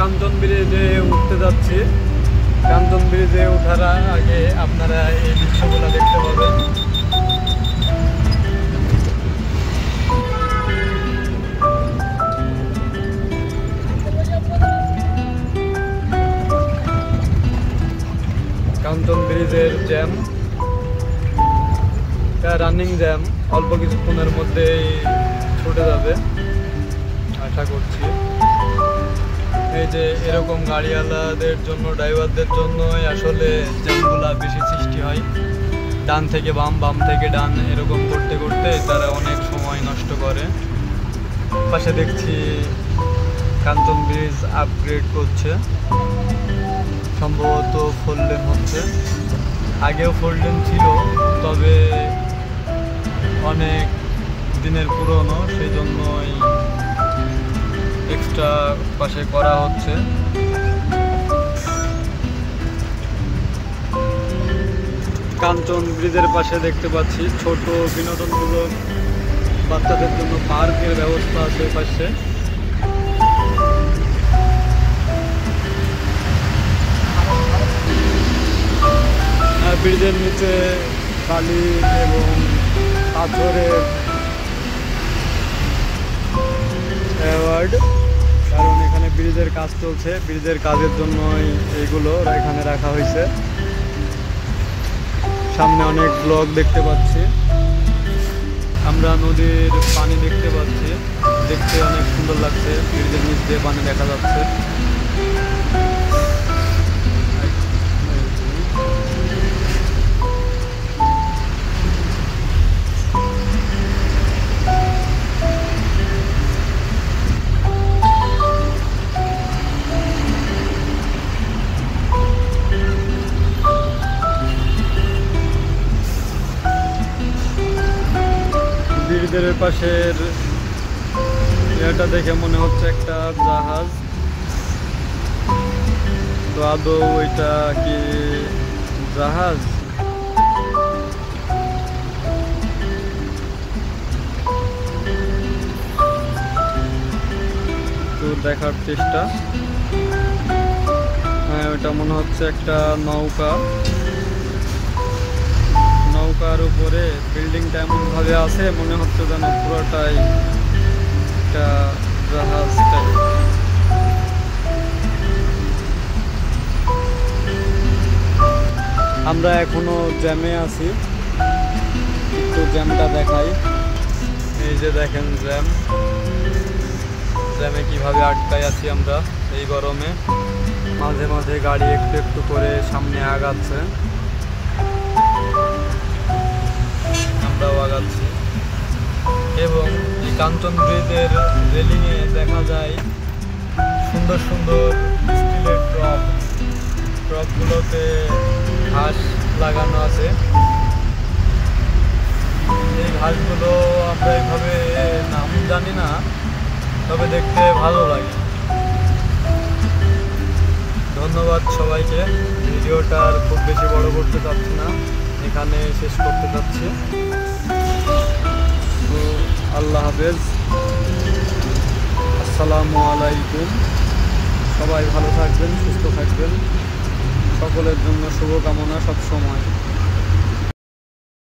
কাঞ্চন ব্রিজে উঠতে যাচ্ছি। কাঞ্চন ব্রিজে ওঠার আগে আপনারা এই দৃশ্যগুলো দেখতে পাবেন। কাঞ্চন ব্রিজের জ্যাম, রানিং জ্যাম অল্প কিছুক্ষণের মধ্যেই ছুটে যাবে আশা করছি। এই যে এরকম গাড়িওয়ালাদের জন্য, ড্রাইভারদের জন্যই আসলে জ্যামগুলা বেশি সৃষ্টি হয়। ডান থেকে বাম, বাম থেকে ডান এরকম করতে করতে তারা অনেক সময় নষ্ট করে। পাশে দেখছি কাঞ্চন ব্রিজ আপগ্রেড করছে, সম্ভবত 4 লেন হচ্ছে। আগেও 4 লেন ছিল, তবে অনেক দিনের পুরনো, সেই জন্যই এক্সট্রা পাশে করা হচ্ছে। কাঞ্চন ব্রিজের পাশে দেখতে পাচ্ছি ছোট বিনোদনমূলক বাচ্চাদের জন্য পার্কের ব্যবস্থা আছে পাশে। ব্রিজের নিচে বালি এবং পাথরের অ্যাওয়ার্ড, কারণ এখানে ব্রিজের কাজ চলছে। ব্রিজের কাজের জন্যই এইগুলো এখানে রাখা হয়েছে। সামনে অনেক ব্লক দেখতে পাচ্ছি। আমরা নদীর পানি দেখতে পাচ্ছি, দেখতে অনেক সুন্দর লাগছে। ব্রিজের নিচ দিয়ে পানি দেখা যাচ্ছে। ব্রিজের পাশের এটা দেখে মনে হচ্ছে একটা জাহাজ, তো আদৌ ওইটা কি জাহাজ? তো দেখার চেষ্টা। হ্যাঁ, ওইটা মনে হচ্ছে একটা নৌকা। নৌকার উপরে বিল্ডিংটা এমন ভাবে আছে, মনে হচ্ছে যেন পুরোটাই একটা জাহাজ টাইপ। আমরা এখনো জ্যামে আছি, একটু জ্যামটা দেখাই। এই যে দেখেন জ্যাম, জ্যামে কিভাবে আটকায় আছি আমরা এই গরমে। মাঝে মাঝে গাড়ি একটু একটু করে সামনে আগাচ্ছে, আমরাও আগাচ্ছি। এবং এই কাঞ্চন ব্রিজের রেলিংয়ে দেখা যায় সুন্দর সুন্দর স্টিলের ড্রপ। ড্রপগুলোতে ঘাস লাগানো আছে। এই ঘাসগুলো আমরা এইভাবে নাম জানি না, তবে দেখতে ভালো লাগে। ধন্যবাদ সবাইকে। ভিডিওটা আর খুব বেশি বড় করতে চাচ্ছি না, এখানে শেষ করতে চাচ্ছি। তো আল্লাহ হাফেজ, আসসালামু আলাইকুম। সবাই ভালো থাকবেন, সুস্থ থাকবেন। সকলের জন্য শুভকামনা সবসময়।